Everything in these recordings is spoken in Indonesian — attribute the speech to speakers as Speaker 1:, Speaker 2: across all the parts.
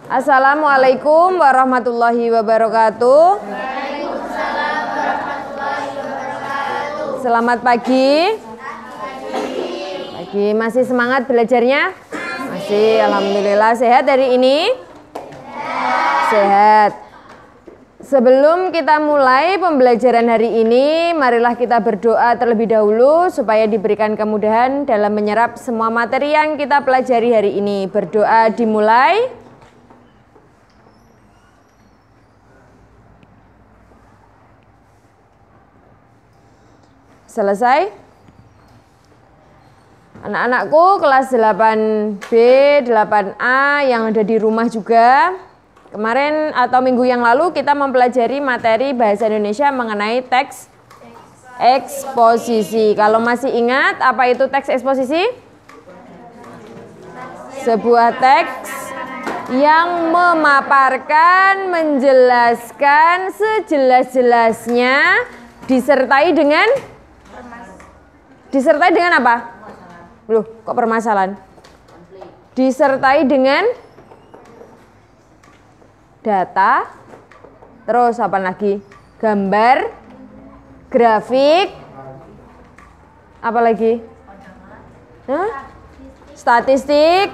Speaker 1: Assalamualaikum warahmatullahi wabarakatuh.
Speaker 2: Waalaikumsalam warahmatullahi wabarakatuh.
Speaker 1: Selamat pagi. Pagi, masih semangat belajarnya? Masih, alhamdulillah. Sehat hari ini? Sehat. Sebelum kita mulai pembelajaran hari ini, marilah kita berdoa terlebih dahulu supaya diberikan kemudahan dalam menyerap semua materi yang kita pelajari hari ini. Berdoa dimulai. Selesai. Anak-anakku kelas 8B, 8A yang ada di rumah juga. Kemarin atau minggu yang lalu kita mempelajari materi bahasa Indonesia mengenai teks eksposisi. Kalau masih ingat apa itu teks eksposisi? Sebuah teks yang memaparkan, menjelaskan sejelas-jelasnya disertai dengan apa? Loh, kok permasalahan? Disertai dengan data, terus apa lagi? Gambar, grafik, apa lagi? Statistik,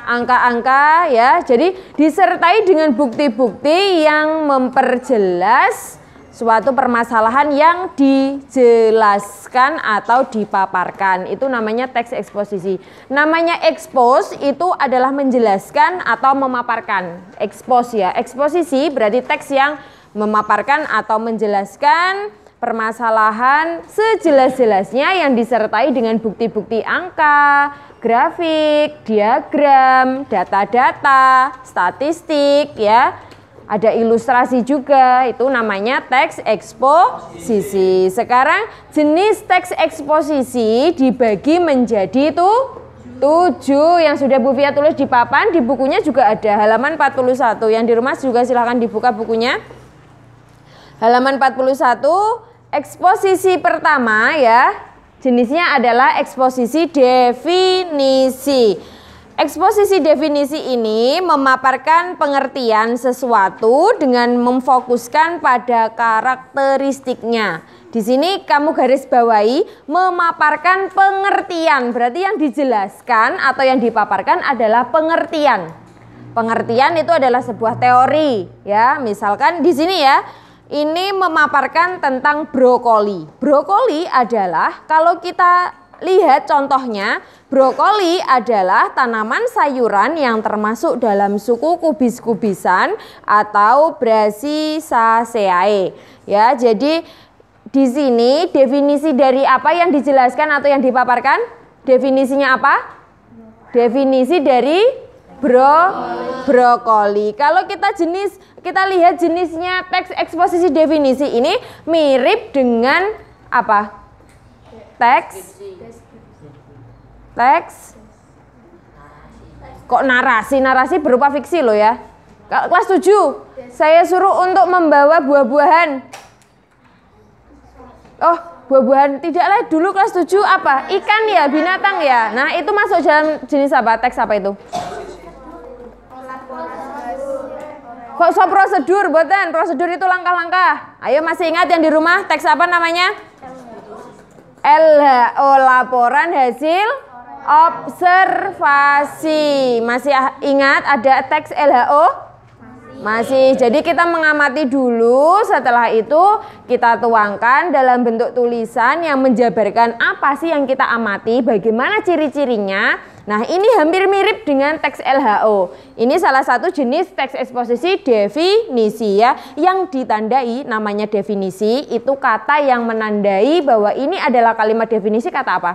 Speaker 1: angka-angka ya. Jadi disertai dengan bukti-bukti yang memperjelas suatu permasalahan yang dijelaskan atau dipaparkan. Itu namanya teks eksposisi. Namanya expose itu adalah menjelaskan atau memaparkan. Expose ya. Eksposisi berarti teks yang memaparkan atau menjelaskan permasalahan sejelas-jelasnya yang disertai dengan bukti-bukti angka, grafik, diagram, data-data, statistik ya. Ada ilustrasi juga, itu namanya teks eksposisi. Sekarang jenis teks eksposisi dibagi menjadi 7 yang sudah Bu Fia tulis di papan, di bukunya juga ada halaman 41. Yang di rumah juga silahkan dibuka bukunya. Halaman 41, eksposisi pertama ya, jenisnya adalah eksposisi definisi. Eksposisi definisi ini memaparkan pengertian sesuatu dengan memfokuskan pada karakteristiknya. Di sini kamu garis bawahi memaparkan pengertian. Berarti yang dijelaskan atau yang dipaparkan adalah pengertian. Pengertian itu adalah sebuah teori ya. Misalkan di sini ya, ini memaparkan tentang brokoli. Brokoli adalah kalau kita lihat contohnya, brokoli adalah tanaman sayuran yang termasuk dalam suku kubis-kubisan atau Brassicaceae. Ya, jadi di sini definisi dari apa yang dijelaskan atau yang dipaparkan? Definisinya apa? Definisi dari brokoli. Kalau kita lihat jenisnya teks eksposisi definisi ini mirip dengan apa? Teks kok narasi berupa fiksi loh ya. Kelas 7 saya suruh untuk membawa buah-buahan. Oh, buah-buahan tidaklah dulu kelas 7 apa? Ikan ya, binatang ya. Nah, itu masuk dalam jenis apa? Teks apa itu? Kok so prosedur, boten? Prosedur itu langkah-langkah. Ayo masih ingat yang di rumah teks apa namanya? LHO, laporan hasil observasi. Masih ingat ada teks LHO? Masih. Jadi kita mengamati dulu, setelah itu kita tuangkan dalam bentuk tulisan yang menjabarkan apa sih yang kita amati, bagaimana ciri-cirinya. Nah, ini hampir mirip dengan teks LHO. Ini salah satu jenis teks eksposisi definisi ya, yang ditandai namanya definisi, itu kata yang menandai bahwa ini adalah kalimat definisi. Kata apa?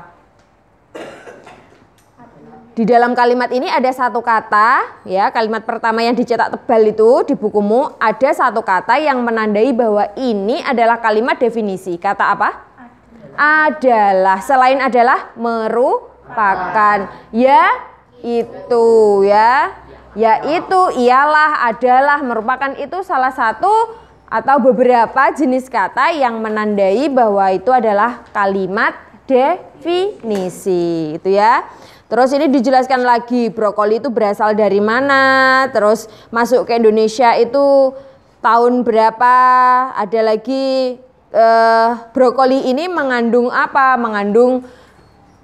Speaker 1: Di dalam kalimat ini ada satu kata ya, kalimat pertama yang dicetak tebal itu di bukumu, ada satu kata yang menandai bahwa ini adalah kalimat definisi. Kata apa? Adalah. Selain adalah, merupakan. Ya itu ya. Yaitu, ialah, adalah, merupakan, itu salah satu atau beberapa jenis kata yang menandai bahwa itu adalah kalimat definisi. Itu ya. Terus ini dijelaskan lagi brokoli itu berasal dari mana, terus masuk ke Indonesia itu tahun berapa, ada lagi brokoli ini mengandung apa, mengandung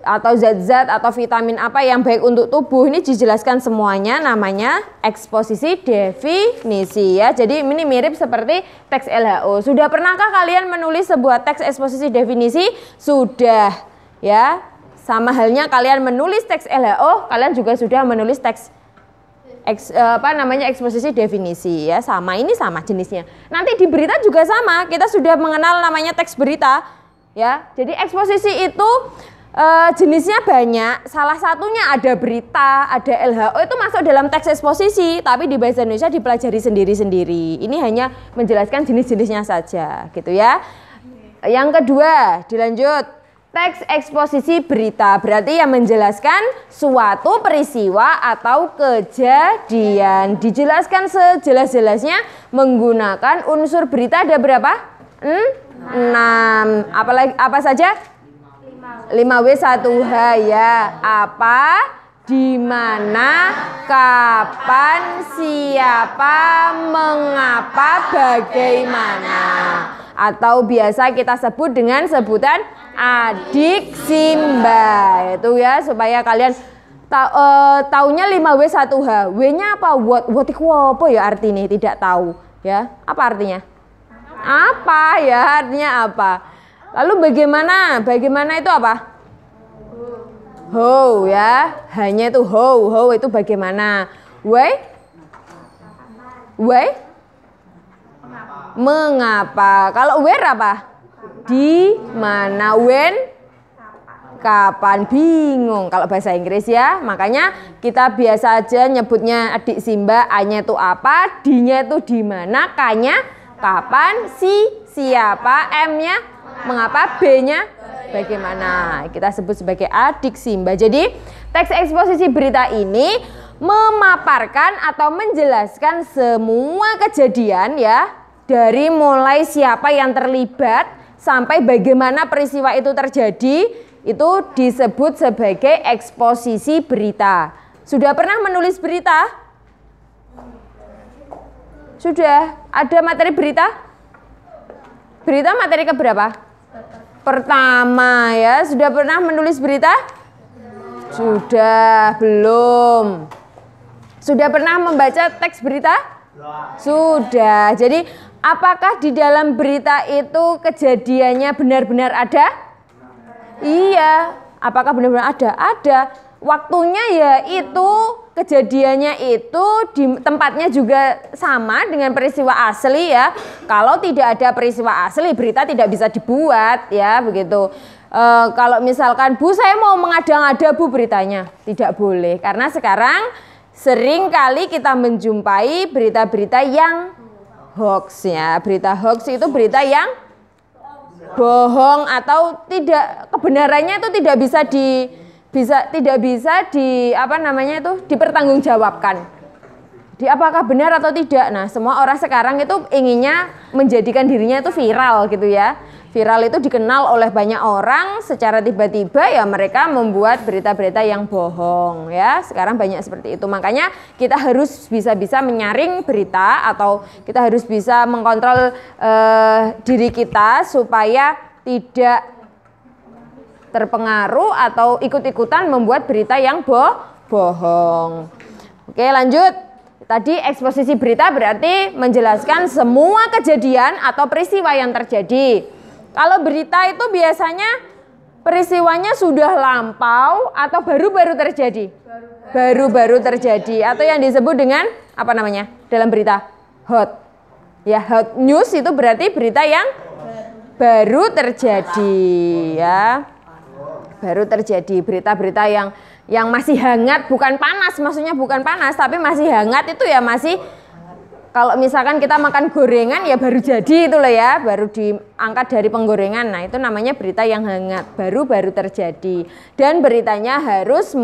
Speaker 1: atau zat-zat atau vitamin apa yang baik untuk tubuh. Ini dijelaskan semuanya, namanya eksposisi definisi ya. Jadi ini mirip seperti teks LHO. Sudah pernahkah kalian menulis sebuah teks eksposisi definisi? Sudah ya. Sama halnya kalian menulis teks LHO, kalian juga sudah menulis teks eksposisi definisi ya. Sama, ini sama jenisnya. Nanti di berita juga sama, kita sudah mengenal namanya teks berita ya. Jadi eksposisi itu jenisnya banyak, salah satunya ada berita, ada LHO, itu masuk dalam teks eksposisi, tapi di bahasa Indonesia dipelajari sendiri-sendiri. Ini hanya menjelaskan jenis-jenisnya saja gitu ya. Yang kedua, dilanjut. Teks eksposisi berita berarti yang menjelaskan suatu peristiwa atau kejadian. Dijelaskan sejelas-jelasnya menggunakan unsur berita ada berapa? 6. Apa saja? 5W1H ya. Apa, di mana, kapan, siapa, mengapa, bagaimana. Atau biasa kita sebut dengan sebutan adik Simba. Itu ya supaya kalian taunya 5W1H. W-nya apa? What itu apa ya artinya? Tidak tahu ya. Apa artinya? Apa ya artinya apa? Lalu bagaimana? Bagaimana itu apa? How ya. Hanya itu how itu bagaimana. Why? Mengapa. Kalau where apa? Di mana. When? Kapan. Bingung kalau bahasa Inggris ya. Makanya kita biasa aja nyebutnya adik Simba. A-nya itu apa? D-nya itu di mana? K-nya kapan? Siapa? M-nya mengapa? B-nya bagaimana. Kita sebut sebagai adik Simba. Jadi teks eksposisi berita ini memaparkan atau menjelaskan semua kejadian ya, dari mulai siapa yang terlibat sampai bagaimana peristiwa itu terjadi, itu disebut sebagai eksposisi berita. Sudah pernah menulis berita? Sudah. Ada materi berita? Berita materi keberapa? Pertama ya. Sudah pernah menulis berita? Sudah. Belum. Sudah pernah membaca teks berita? Sudah. Jadi apakah di dalam berita itu kejadiannya benar-benar ada? Iya. Apakah benar-benar ada? Ada. Waktunya ya itu, kejadiannya itu di tempatnya juga sama dengan peristiwa asli ya. Kalau tidak ada peristiwa asli, berita tidak bisa dibuat ya, begitu. Kalau misalkan, Bu saya mau mengada-ngada Bu beritanya, tidak boleh. Karena sekarang sering kali kita menjumpai berita-berita yang hoax ya. Berita hoax itu berita yang bohong atau tidak, kebenarannya itu tidak bisa dipertanggungjawabkan. Apakah benar atau tidak. Nah, semua orang sekarang itu inginnya menjadikan dirinya itu viral gitu ya. Viral itu dikenal oleh banyak orang, secara tiba-tiba ya mereka membuat berita-berita yang bohong ya. Sekarang banyak seperti itu. Makanya kita harus bisa-bisa menyaring berita, atau kita harus bisa mengkontrol diri kita supaya tidak terpengaruh atau ikut-ikutan membuat berita yang bohong. Oke, lanjut. Tadi eksposisi berita berarti menjelaskan semua kejadian atau peristiwa yang terjadi. Kalau berita itu biasanya peristiwanya sudah lampau atau baru-baru terjadi? Baru-baru terjadi, atau yang disebut dengan apa namanya dalam berita? Hot. Ya, hot news itu berarti berita yang baru terjadi ya. Baru terjadi, berita-berita yang masih hangat, bukan panas, maksudnya bukan panas, tapi masih hangat itu ya masih, kalau misalkan kita makan gorengan ya baru jadi itu loh ya, baru diangkat dari penggorengan. Nah itu namanya berita yang hangat, baru-baru terjadi. Dan beritanya harus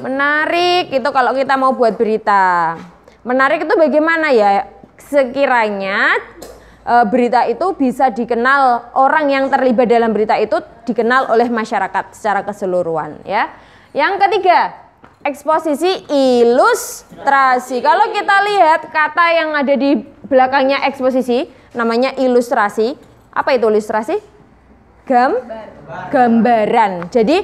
Speaker 1: menarik, itu kalau kita mau buat berita. Menarik itu bagaimana ya, sekiranya berita itu bisa dikenal, orang yang terlibat dalam berita itu dikenal oleh masyarakat secara keseluruhan ya. Yang ketiga, eksposisi ilustrasi. Kalau kita lihat kata yang ada di belakangnya eksposisi, namanya ilustrasi. Apa itu ilustrasi? Gambaran. Jadi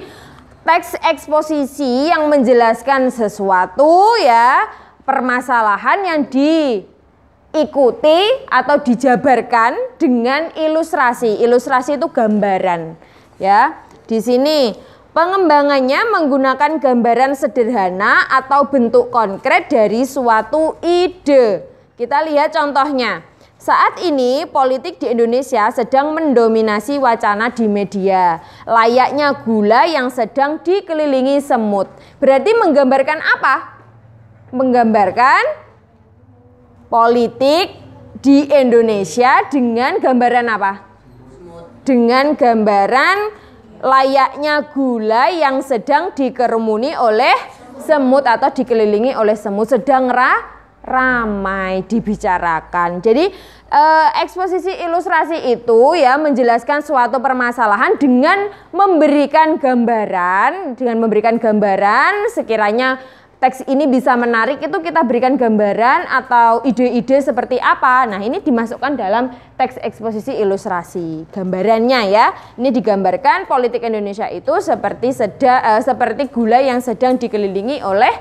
Speaker 1: teks eksposisi yang menjelaskan sesuatu ya, permasalahan yang diikuti atau dijabarkan dengan ilustrasi. Ilustrasi itu gambaran ya. Di sini pengembangannya menggunakan gambaran sederhana atau bentuk konkret dari suatu ide. Kita lihat contohnya. Saat ini politik di Indonesia sedang mendominasi wacana di media. Layaknya gula yang sedang dikelilingi semut. Berarti menggambarkan apa? Menggambarkan politik di Indonesia dengan gambaran apa? Dengan gambaran layaknya gula yang sedang dikerumuni oleh semut atau dikelilingi oleh semut, sedang ramai dibicarakan. Jadi eksposisi ilustrasi itu ya menjelaskan suatu permasalahan dengan memberikan gambaran, sekiranya teks ini bisa menarik, itu kita berikan gambaran atau ide-ide seperti apa. Nah, ini dimasukkan dalam teks eksposisi ilustrasi. Gambarannya ya, ini digambarkan politik Indonesia itu seperti gula yang sedang dikelilingi oleh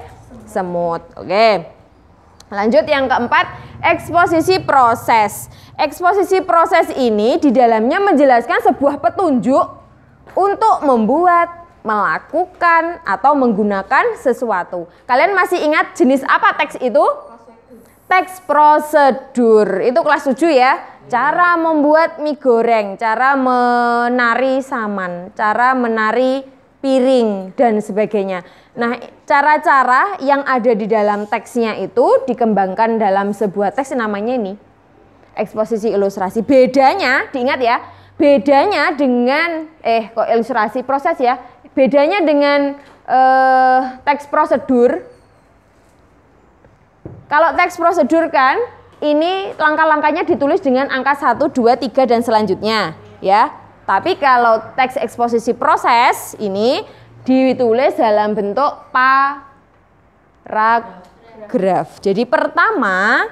Speaker 1: semut. Oke. Lanjut yang keempat, eksposisi proses. Eksposisi proses ini di dalamnya menjelaskan sebuah petunjuk untuk membuat, melakukan atau menggunakan sesuatu. Kalian masih ingat jenis apa teks itu? Teks prosedur. Itu kelas 7 ya. Cara membuat mie goreng, cara menari saman, cara menari piring dan sebagainya. Nah, cara-cara yang ada di dalam teksnya itu dikembangkan dalam sebuah teks, namanya ini eksposisi ilustrasi. Bedanya, diingat ya, bedanya dengan kok ilustrasi proses ya. Bedanya dengan teks prosedur. Kalau teks prosedur kan ini langkah-langkahnya ditulis dengan angka 1, 2, 3 dan selanjutnya ya. Tapi kalau teks eksposisi proses ini ditulis dalam bentuk paragraf. Jadi pertama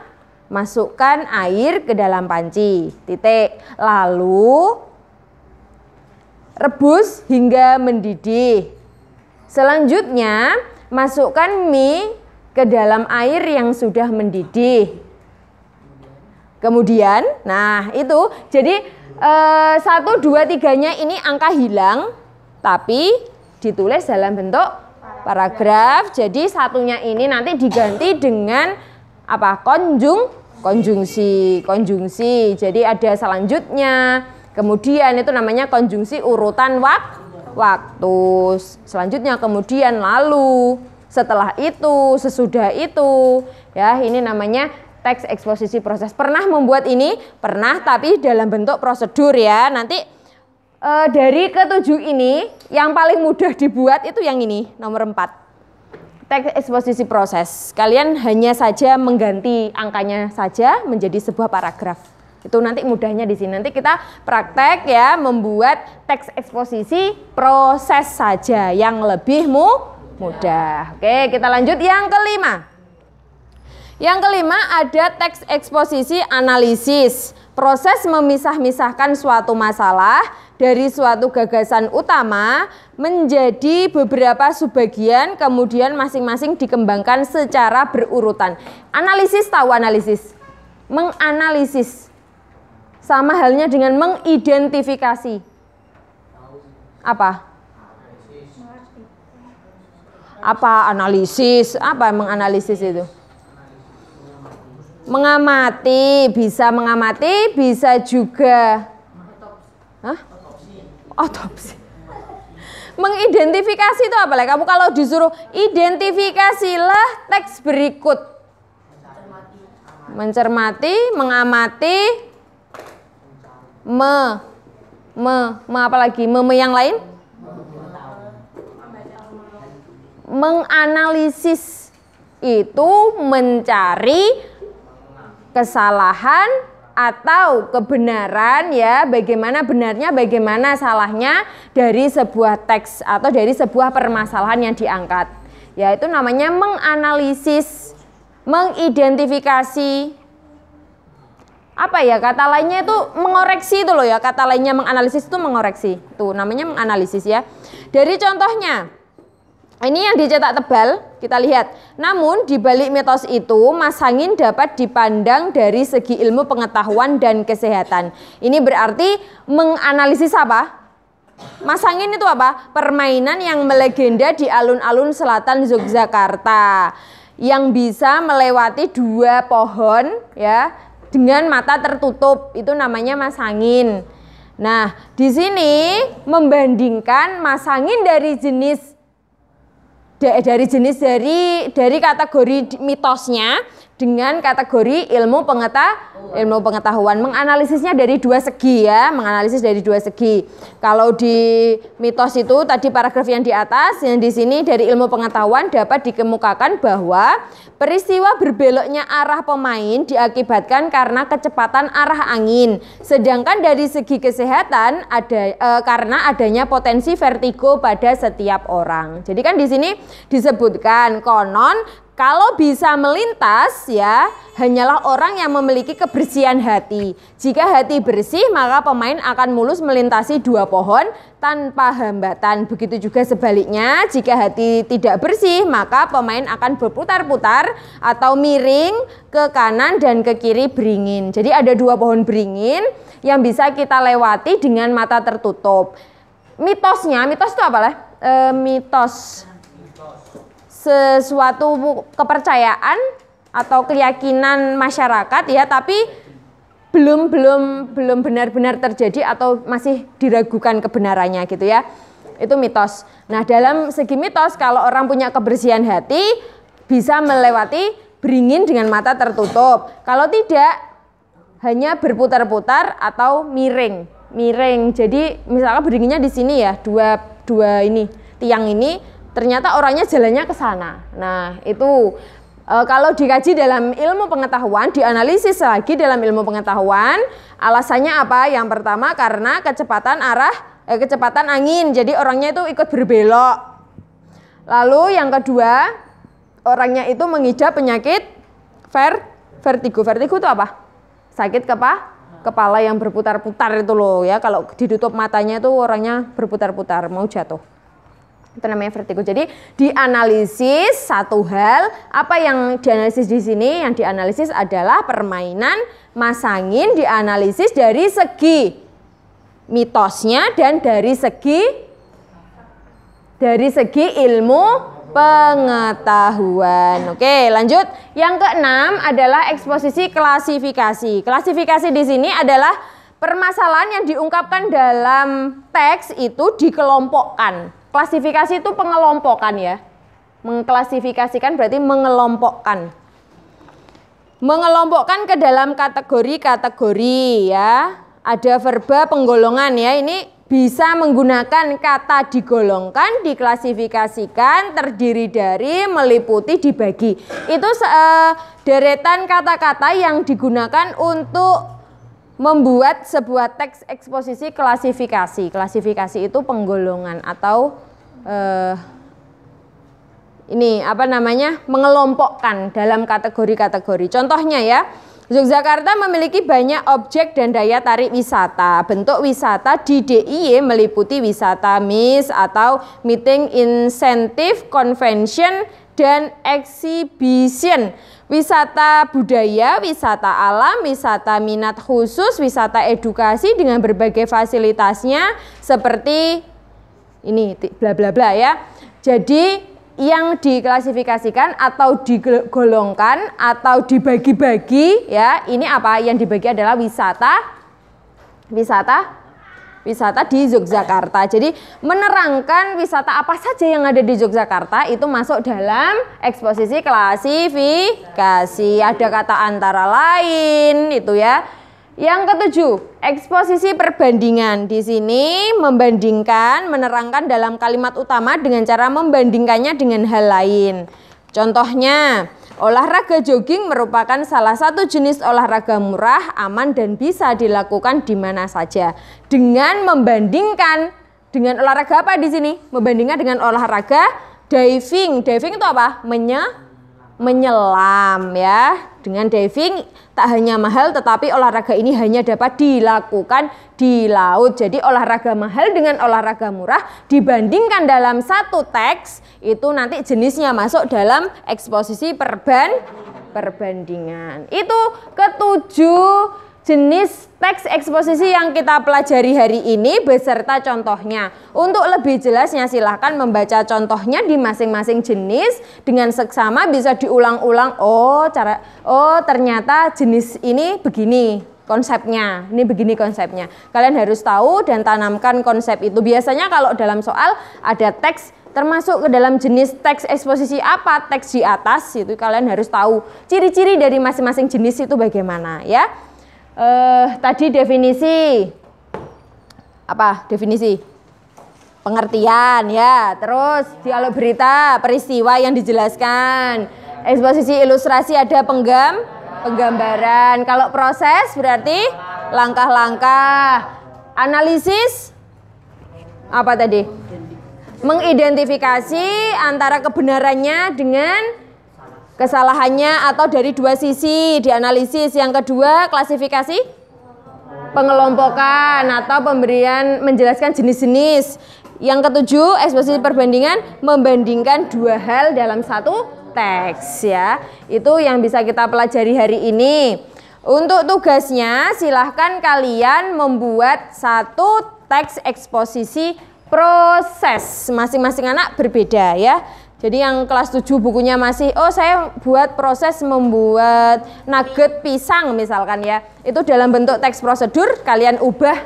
Speaker 1: masukkan air ke dalam panci, titik. Lalu rebus hingga mendidih. Selanjutnya masukkan mie ke dalam air yang sudah mendidih. Kemudian, nah itu jadi 1, 2, 3-nya ini angka hilang, tapi ditulis dalam bentuk paragraf. Jadi satunya ini nanti diganti dengan apa? Konjungsi. Jadi ada selanjutnya. Kemudian itu namanya konjungsi urutan waktu. Selanjutnya kemudian lalu, setelah itu, sesudah itu. Ya, ini namanya teks eksposisi proses. Pernah membuat ini? Pernah, tapi dalam bentuk prosedur ya. Nanti dari ke-7 ini yang paling mudah dibuat itu yang ini, nomor 4. Teks eksposisi proses. Kalian hanya saja mengganti angkanya saja menjadi sebuah paragraf. Itu nanti mudahnya di sini. Nanti kita praktek ya membuat teks eksposisi proses saja yang lebih mudah. Oke, kita lanjut yang kelima. Yang kelima ada teks eksposisi analisis. Proses memisah-misahkan suatu masalah dari suatu gagasan utama menjadi beberapa subbagian, kemudian masing-masing dikembangkan secara berurutan. Analisis, tahu analisis? Menganalisis. Sama halnya dengan mengidentifikasi. Apa? Apa analisis? Apa menganalisis itu? Mengamati, bisa juga otopsi. Mengidentifikasi itu apa? Kamu kalau disuruh identifikasilah teks berikut. Mencermati, mengamati, apa lagi? Yang lain? Menganalisis itu mencari kesalahan atau kebenaran ya, bagaimana benarnya, bagaimana salahnya dari sebuah teks atau dari sebuah permasalahan yang diangkat. Yaitu namanya menganalisis, mengidentifikasi. Apa ya kata lainnya itu mengoreksi itu loh ya, kata lainnya menganalisis itu mengoreksi. Itu namanya menganalisis ya. Dari contohnya, ini yang dicetak tebal, kita lihat. Namun di balik mitos itu, masangin dapat dipandang dari segi ilmu pengetahuan dan kesehatan. Ini berarti menganalisis apa? Masangin itu apa? Permainan yang melegenda di alun-alun selatan Yogyakarta, yang bisa melewati 2 pohon ya dengan mata tertutup, itu namanya masangin. Nah, di sini membandingkan masangin dari kategori mitosnya dengan kategori ilmu pengetahuan. Menganalisisnya dari 2 segi ya, menganalisis dari 2 segi. Kalau di mitos itu tadi paragraf yang di atas, yang di sini dari ilmu pengetahuan dapat dikemukakan bahwa peristiwa berbeloknya arah pemain diakibatkan karena kecepatan arah angin. Sedangkan dari segi kesehatan karena adanya potensi vertigo pada setiap orang. Jadi kan di sini disebutkan konon kalau bisa melintas ya hanyalah orang yang memiliki kebersihan hati. Jika hati bersih maka pemain akan mulus melintasi 2 pohon tanpa hambatan. Begitu juga sebaliknya, jika hati tidak bersih maka pemain akan berputar-putar atau miring ke kanan dan ke kiri beringin. Jadi ada 2 pohon beringin yang bisa kita lewati dengan mata tertutup. Mitos itu apa lah? Mitos sesuatu kepercayaan atau keyakinan masyarakat ya, tapi belum benar-benar terjadi atau masih diragukan kebenarannya gitu ya. Itu mitos. Nah, dalam segi mitos kalau orang punya kebersihan hati bisa melewati beringin dengan mata tertutup. Kalau tidak hanya berputar-putar atau miring. Jadi misalnya beringinnya di sini ya, dua ini tiang ini. Ternyata orangnya jalannya ke sana. Nah, itu kalau dikaji dalam ilmu pengetahuan, dianalisis lagi dalam ilmu pengetahuan, alasannya apa? Yang pertama karena kecepatan angin. Jadi orangnya itu ikut berbelok. Lalu yang kedua, orangnya itu mengidap penyakit vertigo. Vertigo itu apa? Sakit kepala yang berputar-putar itu loh ya. Kalau ditutup matanya itu orangnya berputar-putar, mau jatuh. Itu namanya vertigo. Jadi dianalisis satu hal, apa yang dianalisis di sini? Yang dianalisis adalah permainan masangin, dianalisis dari segi mitosnya dan dari segi ilmu pengetahuan. Oke, lanjut. Yang keenam adalah eksposisi klasifikasi. Klasifikasi di sini adalah permasalahan yang diungkapkan dalam teks itu dikelompokkan. Klasifikasi itu pengelompokan ya. Mengklasifikasikan berarti mengelompokkan. Mengelompokkan ke dalam kategori-kategori ya. Ada verba penggolongan ya. Ini bisa menggunakan kata digolongkan, diklasifikasikan, terdiri dari, meliputi, dibagi. Itu deretan kata-kata yang digunakan untuk membuat sebuah teks eksposisi klasifikasi. Klasifikasi itu penggolongan atau mengelompokkan dalam kategori-kategori. Contohnya ya, Yogyakarta memiliki banyak objek dan daya tarik wisata. Bentuk wisata di DIY meliputi wisata MIS atau Meeting Incentive Convention dan Exhibition. Wisata budaya, wisata alam, wisata minat khusus, wisata edukasi dengan berbagai fasilitasnya seperti ini bla bla bla ya. Jadi yang diklasifikasikan atau digolongkan atau dibagi-bagi ya, ini apa? Yang dibagi adalah wisata di Yogyakarta. Jadi menerangkan wisata apa saja yang ada di Yogyakarta itu masuk dalam eksposisi klasifikasi. Ada kata antara lain itu ya. Yang ketujuh, eksposisi perbandingan. Di sini membandingkan, menerangkan dalam kalimat utama dengan cara membandingkannya dengan hal lain. Contohnya, Olahraga jogging merupakan salah satu jenis olahraga murah, aman, dan bisa dilakukan di mana saja. Dengan membandingkan dengan olahraga apa di sini? Membandingkan dengan olahraga diving. Diving itu apa? Menyelam ya. Dengan diving tak hanya mahal, tetapi olahraga ini hanya dapat dilakukan di laut. Jadi olahraga mahal dengan olahraga murah dibandingkan dalam satu teks, itu nanti jenisnya masuk dalam eksposisi perbandingan. Itu ketujuh jenis teks eksposisi yang kita pelajari hari ini beserta contohnya. Untuk lebih jelasnya silahkan membaca contohnya di masing-masing jenis dengan seksama, bisa diulang-ulang. Oh ternyata jenis ini begini konsepnya, ini begini konsepnya. Kalian harus tahu dan tanamkan konsep itu. Biasanya kalau dalam soal ada teks termasuk ke dalam jenis teks eksposisi apa, teks di atas, itu kalian harus tahu ciri-ciri dari masing-masing jenis itu bagaimana ya. Tadi definisi apa? Definisi pengertian ya, terus dialog berita, peristiwa yang dijelaskan, eksposisi ilustrasi ada penggambaran. Kalau proses berarti langkah-langkah, analisis apa tadi? Mengidentifikasi antara kebenarannya dengan kesalahannya atau dari dua sisi dianalisis. Yang kedua, klasifikasi, pengelompokan atau pemberian menjelaskan jenis-jenis. Yang ketujuh, eksposisi perbandingan, membandingkan dua hal dalam satu teks ya. Itu yang bisa kita pelajari hari ini. Untuk tugasnya silahkan kalian membuat satu teks eksposisi proses. Masing-masing anak berbeda ya. Jadi yang kelas 7 bukunya masih, saya buat proses membuat nugget pisang misalkan ya. Itu dalam bentuk teks prosedur, kalian ubah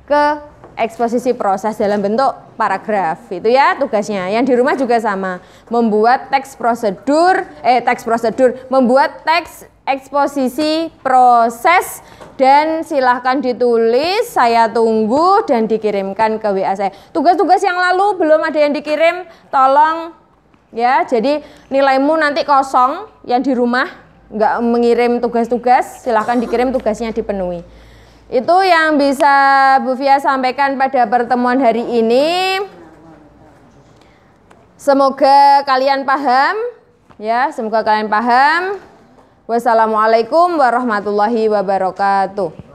Speaker 1: ke eksposisi proses dalam bentuk paragraf. Itu ya tugasnya. Yang di rumah juga sama. Membuat teks prosedur, membuat teks eksposisi proses, dan silahkan ditulis, saya tunggu dan dikirimkan ke WA saya. Tugas-tugas yang lalu belum ada yang dikirim, tolong ya, jadi nilaimu nanti kosong. Yang di rumah nggak mengirim tugas-tugas, silahkan dikirim, tugasnya dipenuhi. Itu yang bisa Bu Fia sampaikan pada pertemuan hari ini. Semoga kalian paham ya, semoga kalian paham. Wassalamualaikum warahmatullahi wabarakatuh.